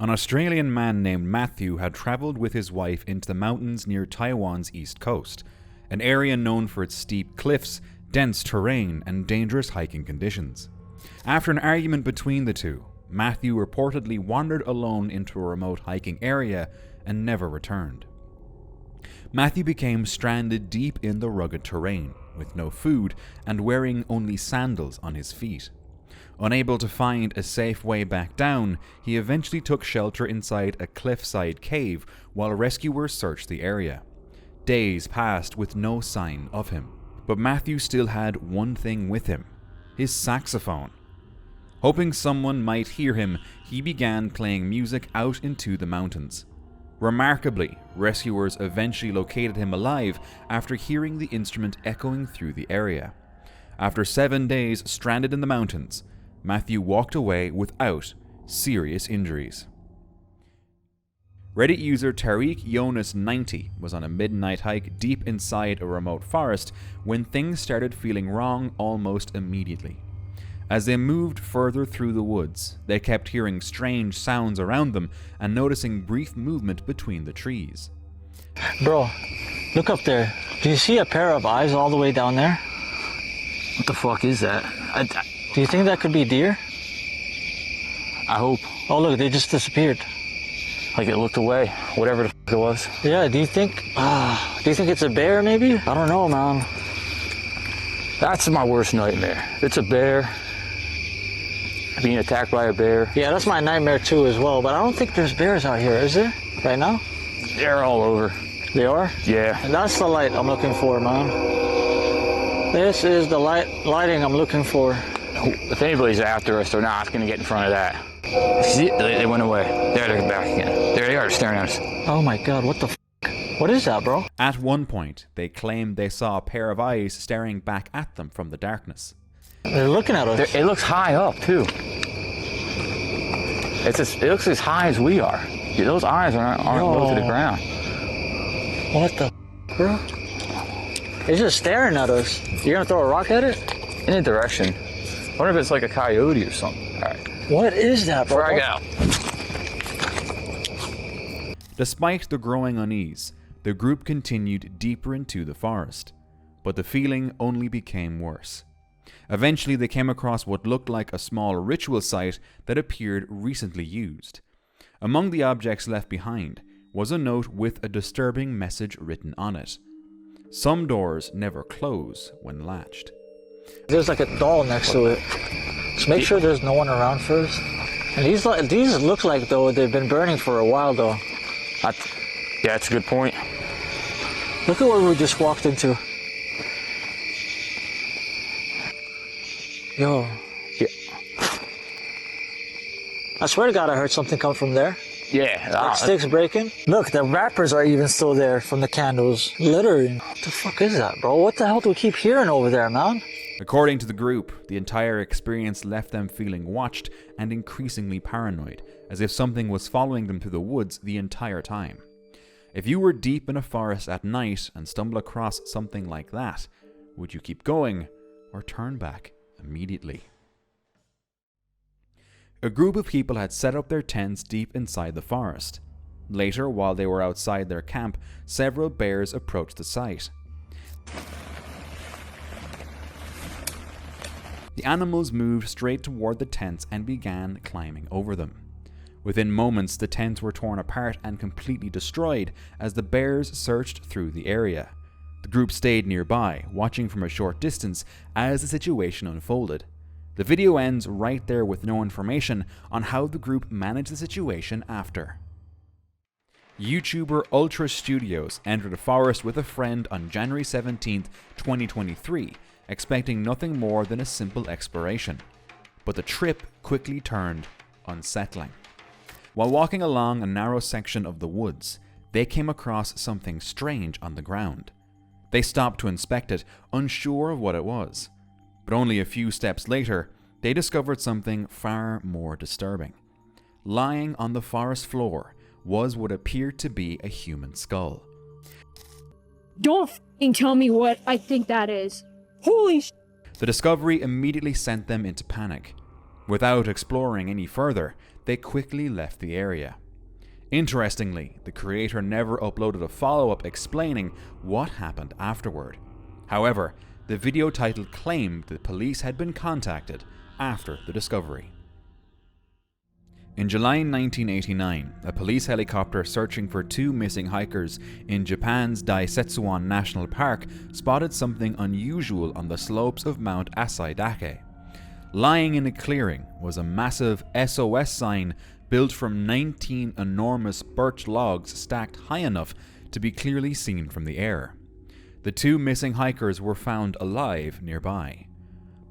An Australian man named Matthew had travelled with his wife into the mountains near Taiwan's east coast, an area known for its steep cliffs, dense terrain, and dangerous hiking conditions. After an argument between the two, Matthew reportedly wandered alone into a remote hiking area and never returned. Matthew became stranded deep in the rugged terrain, with no food and wearing only sandals on his feet. Unable to find a safe way back down, he eventually took shelter inside a cliffside cave while rescuers searched the area. Days passed with no sign of him, but Matthew still had one thing with him: his saxophone. Hoping someone might hear him, he began playing music out into the mountains. Remarkably, rescuers eventually located him alive after hearing the instrument echoing through the area. After 7 days stranded in the mountains, Matthew walked away without serious injuries. Reddit user Tariq Jonas 90 was on a midnight hike deep inside a remote forest when things started feeling wrong almost immediately. As they moved further through the woods, they kept hearing strange sounds around them and noticing brief movement between the trees. Bro, look up there. Do you see a pair of eyes all the way down there? What the fuck is that? Do you think that could be deer? I hope. Oh look, they just disappeared. Like it looked away, whatever the fuck it was. Yeah, do you think it's a bear maybe? I don't know, man. That's my worst nightmare. It's a bear. Being attacked by a bear. Yeah, that's my nightmare too as well, but I don't think there's bears out here, is there? Right now? They're all over. They are? Yeah. And that's the light I'm looking for, man. This is the lighting I'm looking for. If anybody's after us, they're not going to get in front of that. See, they went away. There, they're back again. There they are, staring at us. Oh my god, what the f***? What is that, bro? At one point, they claimed they saw a pair of eyes staring back at them from the darkness. They're looking at us. It looks high up, too. It looks as high as we are. Those eyes aren't low to the ground. What the f***, bro? It's just staring at us. You're gonna throw a rock at it? In a direction. I wonder if it's like a coyote or something. All right. What is that, bro? Frag out. Despite the growing unease, the group continued deeper into the forest, but the feeling only became worse. Eventually, they came across what looked like a small ritual site that appeared recently used. Among the objects left behind was a note with a disturbing message written on it. Some doors never close when latched. There's like a doll next to it. Just make sure there's no one around first. And these look like, though, they've been burning for a while, though. Yeah, that's a good point. Look at what we just walked into. Yo. Yeah. I swear to God, I heard something come from there. Yeah. Like sticks breaking. Look, the wrappers are even still there from the candles. Littering. What the fuck is that, bro? What the hell do we keep hearing over there, man? According to the group, the entire experience left them feeling watched and increasingly paranoid, as if something was following them through the woods the entire time. If you were deep in a forest at night and stumble across something like that, would you keep going or turn back immediately? A group of people had set up their tents deep inside the forest. Later, while they were outside their camp, several bears approached the site. The animals moved straight toward the tents and began climbing over them. Within moments, the tents were torn apart and completely destroyed as the bears searched through the area. The group stayed nearby, watching from a short distance as the situation unfolded. The video ends right there with no information on how the group managed the situation after. YouTuber Ultra Studios entered a forest with a friend on January 17, 2023, expecting nothing more than a simple exploration. But the trip quickly turned unsettling. While walking along a narrow section of the woods, they came across something strange on the ground. They stopped to inspect it, unsure of what it was. But only a few steps later, they discovered something far more disturbing. Lying on the forest floor was what appeared to be a human skull. Don't f***ing tell me what I think that is. Holy sh**. The discovery immediately sent them into panic. Without exploring any further, they quickly left the area. Interestingly, the creator never uploaded a follow-up explaining what happened afterward. However, the video title claimed that police had been contacted after the discovery. In July 1989, a police helicopter searching for 2 missing hikers in Japan's Daisetsuan National Park spotted something unusual on the slopes of Mount Asahidake. Lying in a clearing was a massive SOS sign built from 19 enormous birch logs stacked high enough to be clearly seen from the air. The 2 missing hikers were found alive nearby.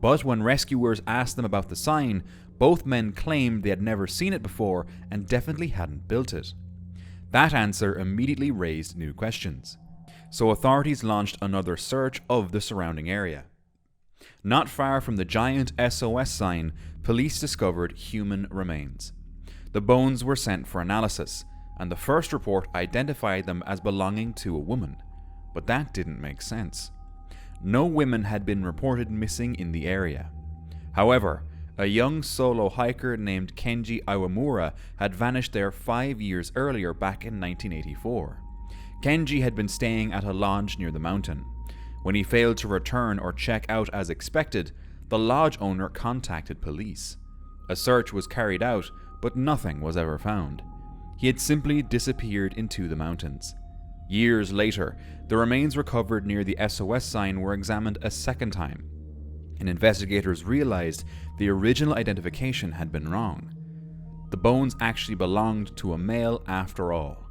But when rescuers asked them about the sign, both men claimed they had never seen it before and definitely hadn't built it. That answer immediately raised new questions, so authorities launched another search of the surrounding area. Not far from the giant SOS sign, police discovered human remains. The bones were sent for analysis, and the first report identified them as belonging to a woman, but that didn't make sense. No women had been reported missing in the area. However, a young solo hiker named Kenji Iwamura had vanished there 5 years earlier back in 1984. Kenji had been staying at a lodge near the mountain. When he failed to return or check out as expected, the lodge owner contacted police. A search was carried out, but nothing was ever found. He had simply disappeared into the mountains. Years later, the remains recovered near the SOS sign were examined a second time, and investigators realized the original identification had been wrong. The bones actually belonged to a male after all.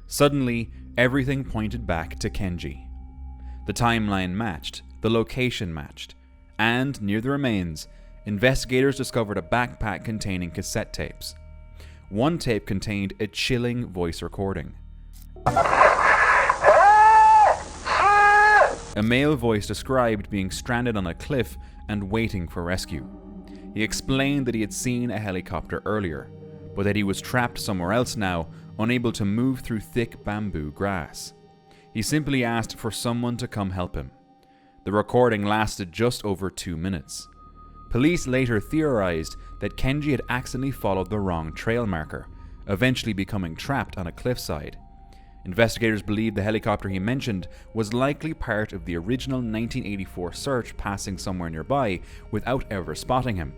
Suddenly, everything pointed back to Kenji. The timeline matched, the location matched, and near the remains, investigators discovered a backpack containing cassette tapes. One tape contained a chilling voice recording. A male voice described being stranded on a cliff and waiting for rescue. He explained that he had seen a helicopter earlier, but that he was trapped somewhere else now, unable to move through thick bamboo grass. He simply asked for someone to come help him. The recording lasted just over 2 minutes. Police later theorized that Kenji had accidentally followed the wrong trail marker, eventually becoming trapped on a cliffside. Investigators believe the helicopter he mentioned was likely part of the original 1984 search passing somewhere nearby without ever spotting him.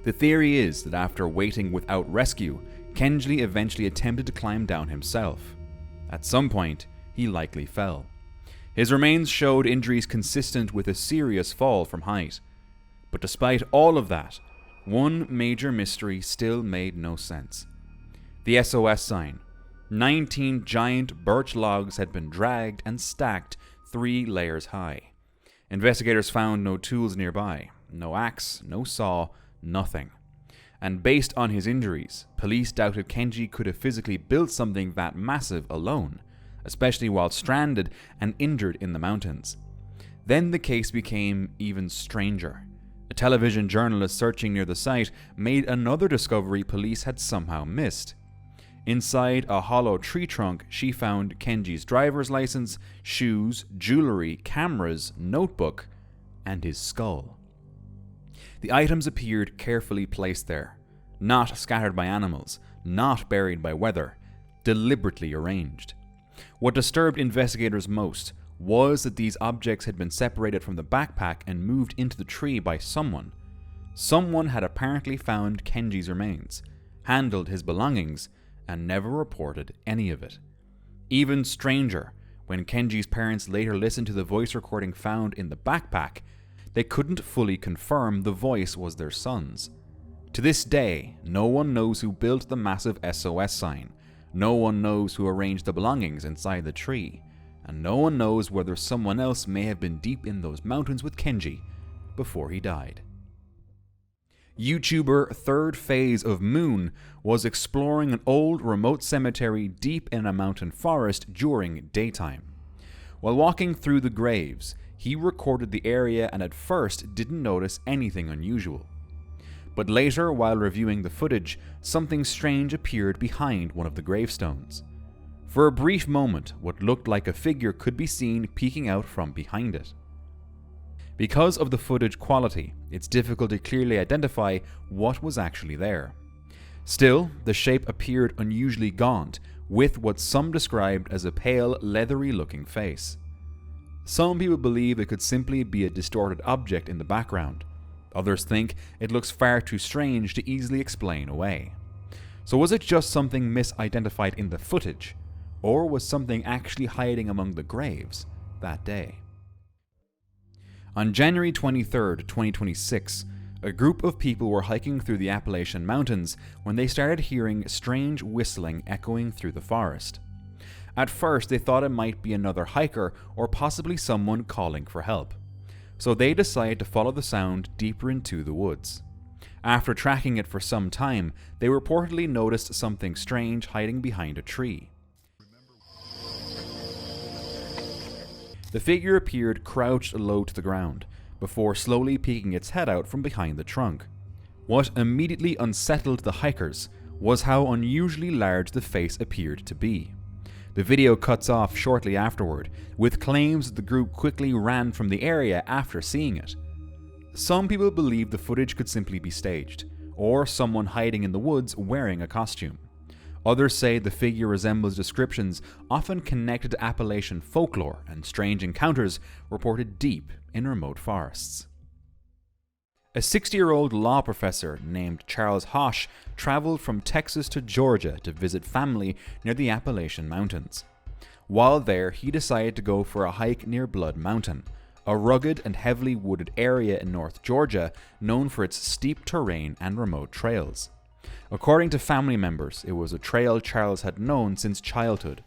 The theory is that after waiting without rescue, Kenji eventually attempted to climb down himself. At some point, he likely fell. His remains showed injuries consistent with a serious fall from height. But despite all of that, one major mystery still made no sense. The SOS sign. 19 giant birch logs had been dragged and stacked 3 layers high. Investigators found no tools nearby, no axe, no saw, nothing. And based on his injuries, police doubted Kenji could have physically built something that massive alone, especially while stranded and injured in the mountains. Then the case became even stranger. A television journalist searching near the site made another discovery police had somehow missed. Inside a hollow tree trunk, she found Kenji's driver's license, shoes, jewelry, cameras, notebook, and his skull. The items appeared carefully placed there, not scattered by animals, not buried by weather, deliberately arranged. What disturbed investigators most was that these objects had been separated from the backpack and moved into the tree by someone. Someone had apparently found Kenji's remains, handled his belongings, and never reported any of it. Even stranger, when Kenji's parents later listened to the voice recording found in the backpack, they couldn't fully confirm the voice was their son's. To this day, no one knows who built the massive SOS sign, no one knows who arranged the belongings inside the tree, and no one knows whether someone else may have been deep in those mountains with Kenji before he died. YouTuber Third Phase of Moon was exploring an old remote cemetery deep in a mountain forest during daytime. While walking through the graves, he recorded the area and at first didn't notice anything unusual. But later, while reviewing the footage, something strange appeared behind one of the gravestones. For a brief moment, what looked like a figure could be seen peeking out from behind it. Because of the footage quality, it's difficult to clearly identify what was actually there. Still, the shape appeared unusually gaunt, with what some described as a pale, leathery-looking face. Some people believe it could simply be a distorted object in the background. Others think it looks far too strange to easily explain away. So was it just something misidentified in the footage, or was something actually hiding among the graves that day? On January 23, 2026, a group of people were hiking through the Appalachian Mountains when they started hearing strange whistling echoing through the forest. At first, they thought it might be another hiker or possibly someone calling for help. So they decided to follow the sound deeper into the woods. After tracking it for some time, they reportedly noticed something strange hiding behind a tree. The figure appeared crouched low to the ground, before slowly peeking its head out from behind the trunk. What immediately unsettled the hikers was how unusually large the face appeared to be. The video cuts off shortly afterward, with claims that the group quickly ran from the area after seeing it. Some people believe the footage could simply be staged, or someone hiding in the woods wearing a costume. Others say the figure resembles descriptions often connected to Appalachian folklore and strange encounters reported deep in remote forests. A 60-year-old law professor named Charles Hosch traveled from Texas to Georgia to visit family near the Appalachian Mountains. While there, he decided to go for a hike near Blood Mountain, a rugged and heavily wooded area in North Georgia known for its steep terrain and remote trails. According to family members, it was a trail Charles had known since childhood.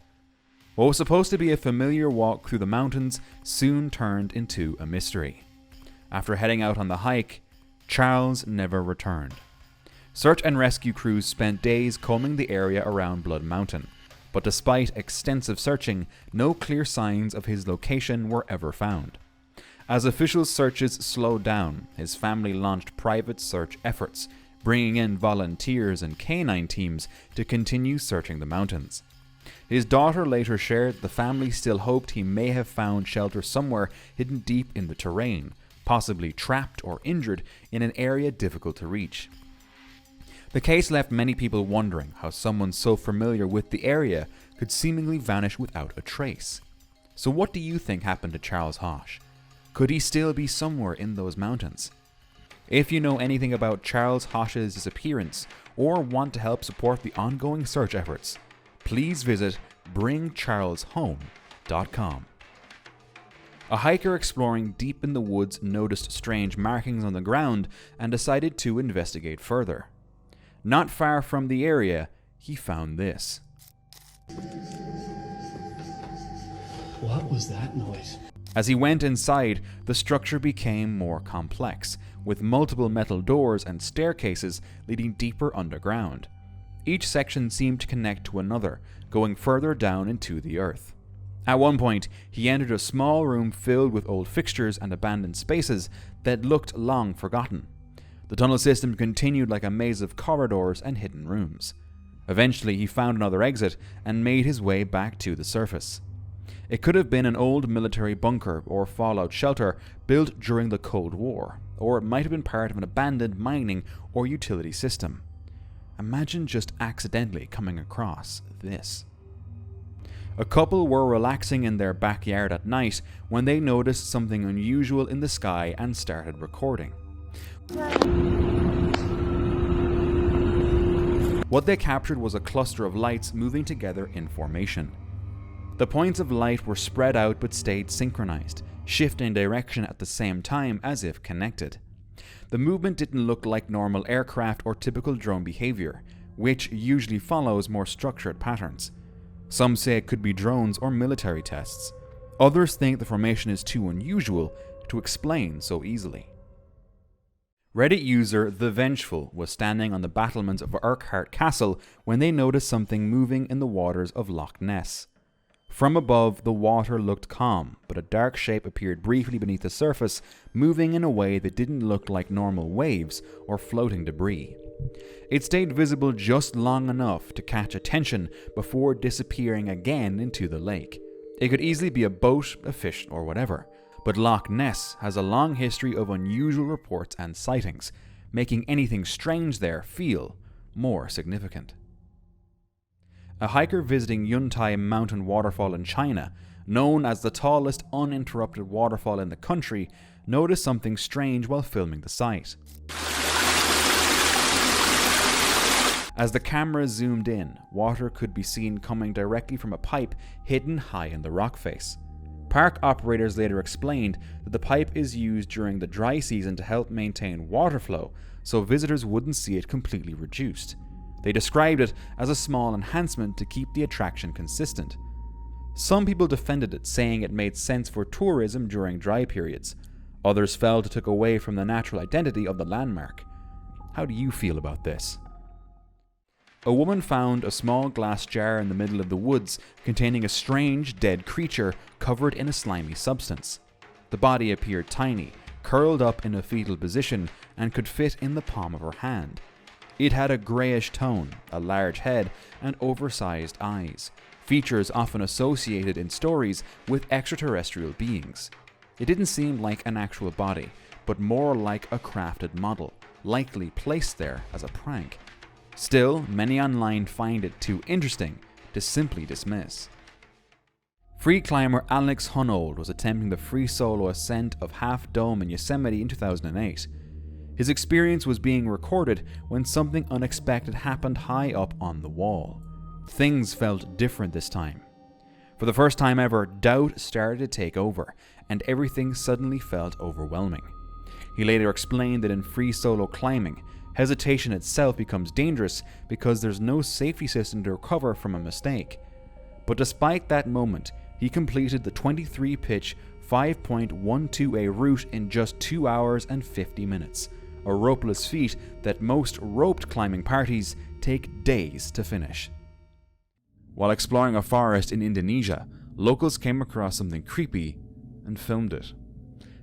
What was supposed to be a familiar walk through the mountains soon turned into a mystery. After heading out on the hike, Charles never returned. Search and rescue crews spent days combing the area around Blood Mountain, but despite extensive searching, no clear signs of his location were ever found. As official searches slowed down, his family launched private search efforts, bringing in volunteers and canine teams to continue searching the mountains. His daughter later shared the family still hoped he may have found shelter somewhere hidden deep in the terrain, possibly trapped or injured in an area difficult to reach. The case left many people wondering how someone so familiar with the area could seemingly vanish without a trace. So what do you think happened to Charles Hosch? Could he still be somewhere in those mountains? If you know anything about Charles Hosch's disappearance or want to help support the ongoing search efforts, please visit bringcharleshome.com. A hiker exploring deep in the woods noticed strange markings on the ground and decided to investigate further. Not far from the area, he found this. What was that noise? As he went inside, the structure became more complex, with multiple metal doors and staircases leading deeper underground. Each section seemed to connect to another, going further down into the earth. At one point, he entered a small room filled with old fixtures and abandoned spaces that looked long forgotten. The tunnel system continued like a maze of corridors and hidden rooms. Eventually, he found another exit and made his way back to the surface. It could have been an old military bunker or fallout shelter built during the Cold War, or it might have been part of an abandoned mining or utility system. Imagine just accidentally coming across this. A couple were relaxing in their backyard at night when they noticed something unusual in the sky and started recording. What they captured was a cluster of lights moving together in formation. The points of light were spread out but stayed synchronized, shifting direction at the same time as if connected. The movement didn't look like normal aircraft or typical drone behavior, which usually follows more structured patterns. Some say it could be drones or military tests. Others think the formation is too unusual to explain so easily. Reddit user The Vengeful was standing on the battlements of Urquhart Castle when they noticed something moving in the waters of Loch Ness. From above, the water looked calm, but a dark shape appeared briefly beneath the surface, moving in a way that didn't look like normal waves or floating debris. It stayed visible just long enough to catch attention before disappearing again into the lake. It could easily be a boat, a fish, or whatever, but Loch Ness has a long history of unusual reports and sightings, making anything strange there feel more significant. A hiker visiting Yuntai Mountain waterfall in China, known as the tallest uninterrupted waterfall in the country, noticed something strange while filming the site. As the camera zoomed in, water could be seen coming directly from a pipe hidden high in the rock face. Park operators later explained that the pipe is used during the dry season to help maintain water flow, so visitors wouldn't see it completely reduced. They described it as a small enhancement to keep the attraction consistent. Some people defended it, saying it made sense for tourism during dry periods. Others felt it took away from the natural identity of the landmark. How do you feel about this? A woman found a small glass jar in the middle of the woods containing a strange, dead creature covered in a slimy substance. The body appeared tiny, curled up in a fetal position, and could fit in the palm of her hand. It had a greyish tone, a large head, and oversized eyes, features often associated in stories with extraterrestrial beings. It didn't seem like an actual body, but more like a crafted model, likely placed there as a prank. Still, many online find it too interesting to simply dismiss. Free climber Alex Honnold was attempting the free solo ascent of Half Dome in Yosemite in 2008. His experience was being recorded when something unexpected happened high up on the wall. Things felt different this time. For the first time ever, doubt started to take over, and everything suddenly felt overwhelming. He later explained that in free solo climbing, hesitation itself becomes dangerous because there's no safety system to recover from a mistake. But despite that moment, he completed the 23-pitch 5.12A route in just 2 hours and 50 minutes, a ropeless feat that most roped climbing parties take days to finish. While exploring a forest in Indonesia, locals came across something creepy and filmed it.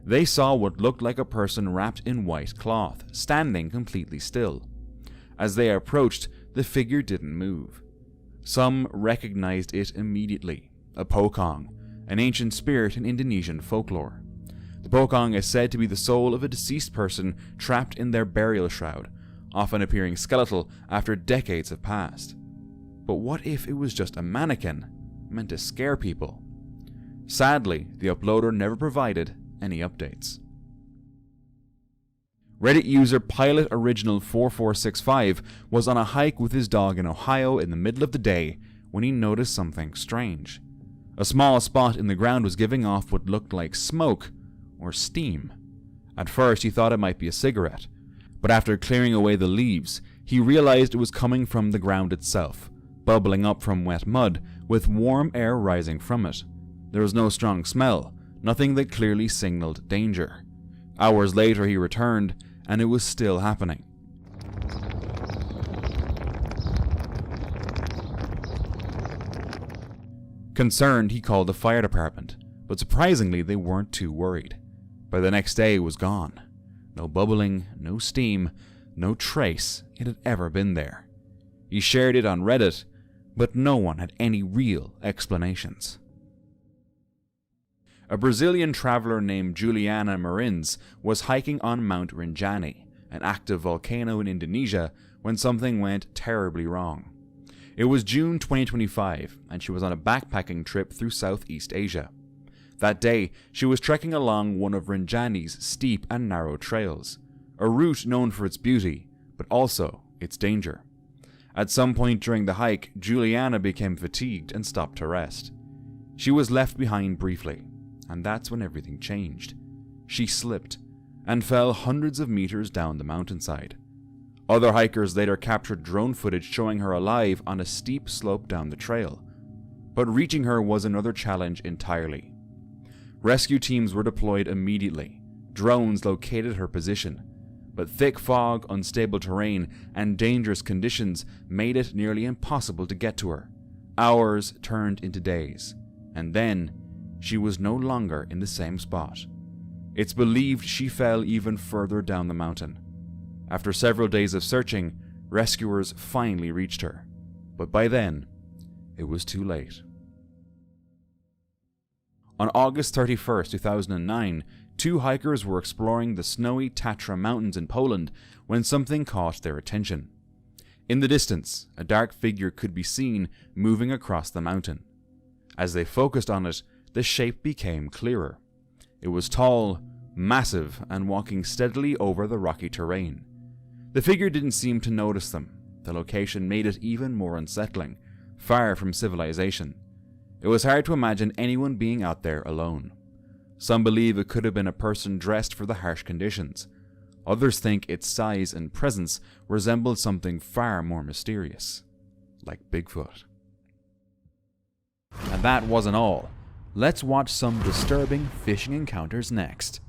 They saw what looked like a person wrapped in white cloth, standing completely still. As they approached, the figure didn't move. Some recognized it immediately, a pocong, an ancient spirit in Indonesian folklore. The pocong is said to be the soul of a deceased person trapped in their burial shroud, often appearing skeletal after decades have passed. But what if it was just a mannequin, meant to scare people? Sadly, the uploader never provided any updates. Reddit user Pilot Original 4465 was on a hike with his dog in Ohio in the middle of the day when he noticed something strange. A small spot in the ground was giving off what looked like smoke or steam. At first he thought it might be a cigarette, but after clearing away the leaves, he realized it was coming from the ground itself, bubbling up from wet mud with warm air rising from it. There was no strong smell, nothing that clearly signaled danger. Hours later he returned, and it was still happening. Concerned, he called the fire department, but surprisingly they weren't too worried. By the next day it was gone. No bubbling, no steam, no trace it had ever been there. He shared it on Reddit, but no one had any real explanations. A Brazilian traveler named Juliana Marins was hiking on Mount Rinjani, an active volcano in Indonesia, when something went terribly wrong. It was June 2025, and she was on a backpacking trip through Southeast Asia. That day, she was trekking along one of Rinjani's steep and narrow trails, a route known for its beauty, but also its danger. At some point during the hike, Juliana became fatigued and stopped to rest. She was left behind briefly, and that's when everything changed. She slipped and fell hundreds of meters down the mountainside. Other hikers later captured drone footage showing her alive on a steep slope down the trail. But reaching her was another challenge entirely. Rescue teams were deployed immediately. Drones located her position, but thick fog, unstable terrain, and dangerous conditions made it nearly impossible to get to her. Hours turned into days, and then she was no longer in the same spot. It's believed she fell even further down the mountain. After several days of searching, rescuers finally reached her, but by then, it was too late. On August 31st, 2009, two hikers were exploring the snowy Tatra Mountains in Poland when something caught their attention. In the distance, a dark figure could be seen moving across the mountain. As they focused on it, the shape became clearer. It was tall, massive, and walking steadily over the rocky terrain. The figure didn't seem to notice them. The location made it even more unsettling, far from civilization. It was hard to imagine anyone being out there alone. Some believe it could have been a person dressed for the harsh conditions. Others think its size and presence resembled something far more mysterious, like Bigfoot. And that wasn't all. Let's watch some disturbing fishing encounters next.